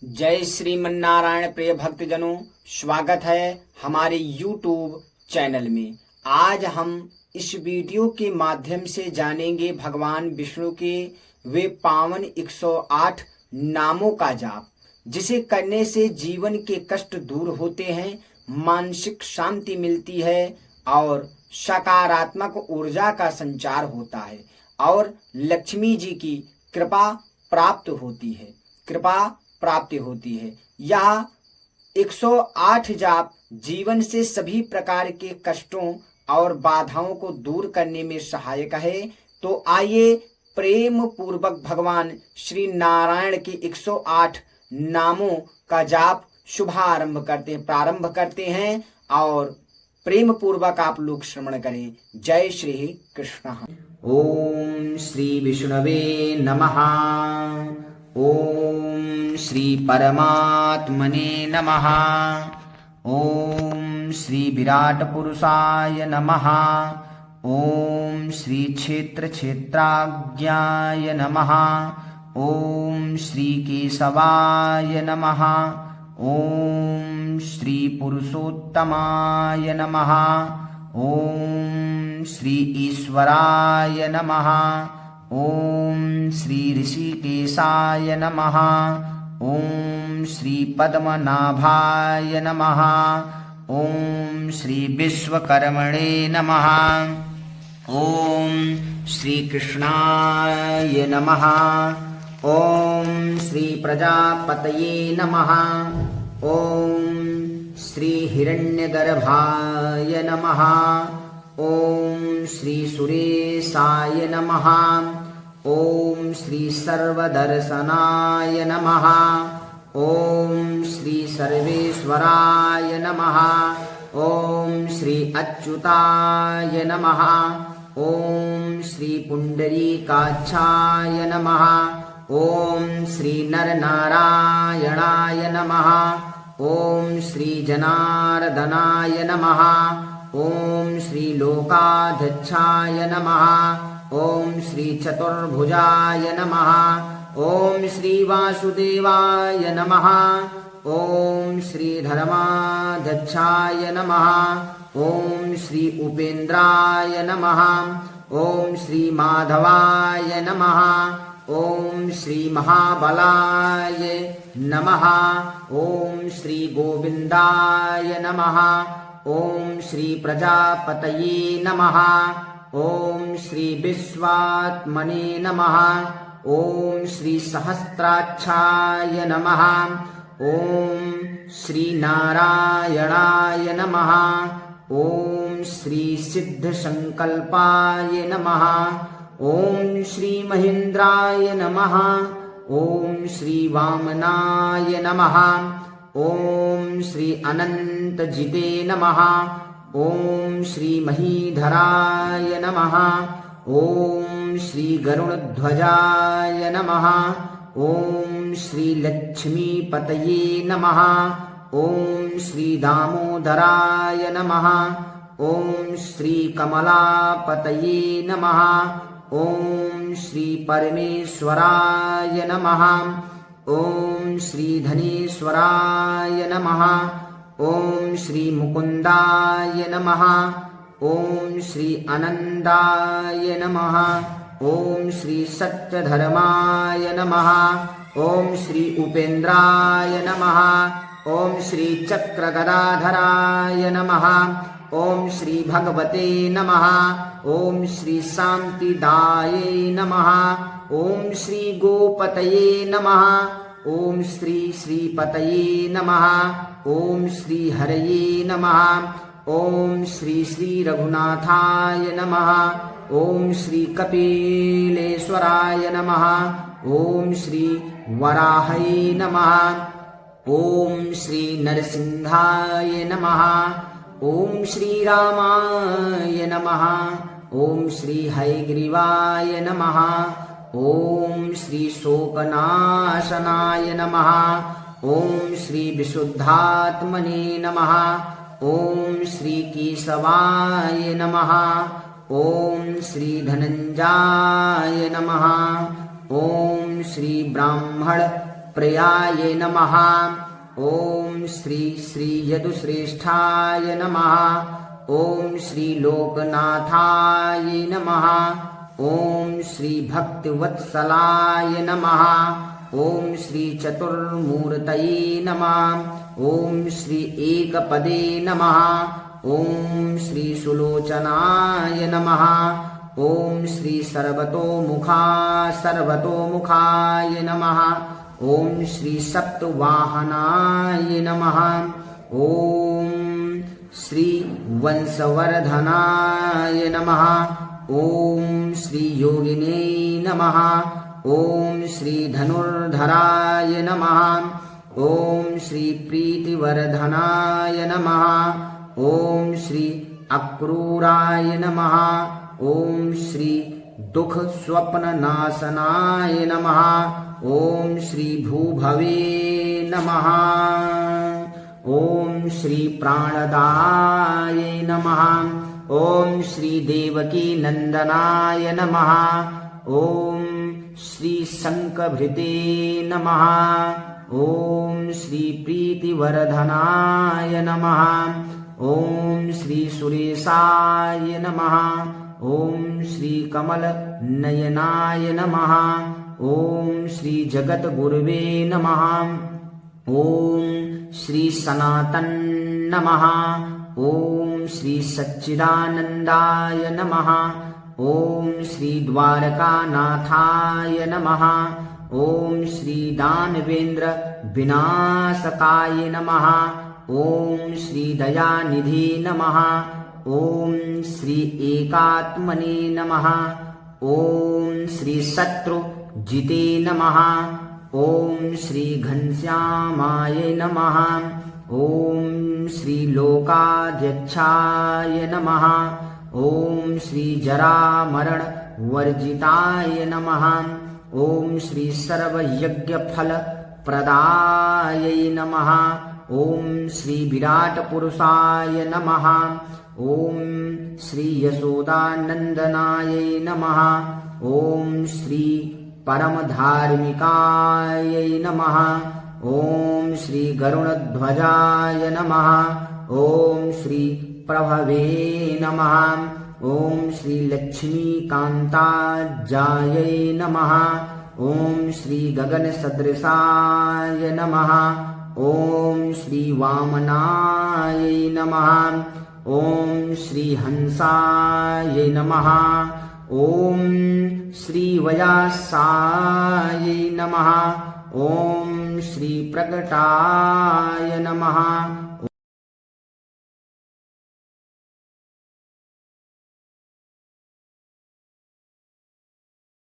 जय श्रीमन्नारायण प्रिय भक्तजनों, स्वागत है हमारे YouTube चैनल में। आज हम इस वीडियो के माध्यम से जानेंगे भगवान विष्णु के वे पावन 108 नामों का जाप, जिसे करने से जीवन के कष्ट दूर होते हैं, मानसिक शांति मिलती है और सकारात्मक ऊर्जा का संचार होता है और लक्ष्मी जी की कृपा प्राप्त होती है। यह 108 जाप जीवन से सभी प्रकार के कष्टों और बाधाओं को दूर करने में सहायक है। तो आइए प्रेम पूर्वक भगवान श्री नारायण के 108 नामों का जाप प्रारंभ करते हैं और प्रेम पूर्वक आप लोग श्रवण करें। जय श्री कृष्ण। ओम श्री विष्णवे नमः। ओम श्री परमात्मने नमः। ओम श्री विराट पुरुषाय नमः। ओम श्री क्षेत्राज्ञाय नमः। ओम श्री केशवाय नमः। ओम श्री पुरुषोत्तमाय नमः। ओम श्री ईश्वराय नमः। ओम श्री ऋषिकेशाय नमः। ओम श्री पद्मनाभाय नमः। ओम श्री विश्वकर्मणे नमः। ओम श्री कृष्णाय नमः। ओम श्री प्रजापतये नमः। ओम श्री हिरण्यगर्भाय नमः। ओम श्री सुरेशाय नमः। ओम श्री सर्वदर्शनाय नमः। ओम श्री सर्वेश्वराय नमः। ओम श्री अच्युताय नमः। ओम श्री पुंडरीकाक्षाय नमः। ओम श्री नरनारायणाय नमः। ओम श्री जनार्दनाय नमः। ओम श्री लोकाध्यक्षाय नमः। ओम श्री चतुर्भुजाय नमः। ओम श्री वासुदेवाय नमः। ओम श्री धर्माध्यक्षाय नमः। ओम श्री उपेन्द्राय नमः। ओम श्री माधवाय नमः। ओम श्री महाबलाय नमः। ओम श्री गोविंदाय नमः। ओम श्री प्रजापतये नमः। ओम श्री विश्वात्मने नमः। ओम श्री सहस्त्राक्षाय नमः। ओम श्री नारायणाय नमः। ओम श्री सिद्धसंकल्पाय नमः। ओम श्री महेन्द्राय नमः। ओम श्री वामनाय नमः। ओम श्री अनंतजिते नमः। ओम श्री महीधराय नमः। ओम श्री गरुड़ध्वजाय नमः। ओम श्री लक्ष्मीपतये नमः। ओम श्री दामोदराय नमः। ओम श्री कमलापतये नमः। ओम श्री परमेश्वराय नमः। ओम श्री धनेश्वराय नमः। ओम श्री मुकुंदाय नमः। ओम श्री आनंदाय नमः। ओम श्री सत्यधर्माय नमः। ओम श्री उपेन्द्राय नमः। ओम श्री चक्रगदाधराय नमः। ओम श्री भगवते नमः। ओम श्री शांतिदाये नमः। ओम श्री गोपतये नमः। ओम श्री श्रीपतये नमः। ओम श्री हरये नमः। ओम श्री श्री रघुनाथाय नमः। ओम श्री कपिलेश्वराय नमः। ओम श्री वराहये नमः। ओम श्री नरसिंहाय नमः। ओम श्री रामाय नमः। ओम श्री हयग्रीवाय नमः। ओम श्री शोकनाशनाय नमः। ओम श्री विशुद्धात्मने नमः। ओम श्री केशवाय नमः। ओम श्री धनंजाय नमः। ओम श्री ब्राह्मण प्रियाय नमः। ओम श्री श्री यदुश्रेष्ठाय नमः। ओम श्री लोकनाथाय नमः। ओम श्री भक्तिवत्सलाय नमः। ओम श्री चतुर्मूर्तये नमः। ओम श्री एकपदे नमः। ओम श्री सुलोचनाय नमः। ओम श्री सर्वतोमुखाय नमः। ओम श्री सप्तवाहनाय नमः। ओम श्री वंशवर्धनाय नमः। ओम श्री योगिने नमः। ओम श्री धनुर्धराय नमः। ओम श्री प्रीतिवर्धनाय नमः। ओम श्री अक्रूराय नमः। ओम श्री दुख स्वप्न नाशनाय नमः। ओम श्री भूभवे नमः। ओम श्री प्राणदाय नमः। ओम श्री देवकी नंदनाय नमः। ओम श्री शंखभृते नमः। ओम श्री प्रीतिवर्धनाय नमः। ओम श्री सुरेशाय नमः। ओम श्री कमल नयनाय नमः। ओम श्री जगत गुरुवे नमः। ओम श्री सनातन नमः। ओम श्री सच्चिदानंदाय नमः। ओम श्री द्वारकानाथाय नमः। ओम श्री दानवेंद्र विनाशकाय नमः। ओम श्री दयानिधि नमः। ओम श्री एकात्मने नमः। ओम श्री शत्रुजिते नमः। ओम श्री घनश्यामाय नमः। ओम श्री लोकाध्यक्षाय नमः। ओम श्री जरामरण वर्जिताय नमः। ओम श्री सर्वयज्ञफल प्रदाय नमः। ओम श्री विराट पुरुषाय नमः। ओम श्री यशोदानंदनाय नमः। ओम श्री परम धार्मिकाय नमः। ओम श्री गरुड़ध्वजाय नमः। ओम श्री प्रभवे नमः। ओम श्री लक्ष्मीकांताजाय नमः। ओम श्री गगन सदृशाय नमः। ओम श्री वामनाय नमः। ओम श्री हंसाय नमः। ओम श्री वयासाय नमः। ओम श्री प्रकटाय नमः।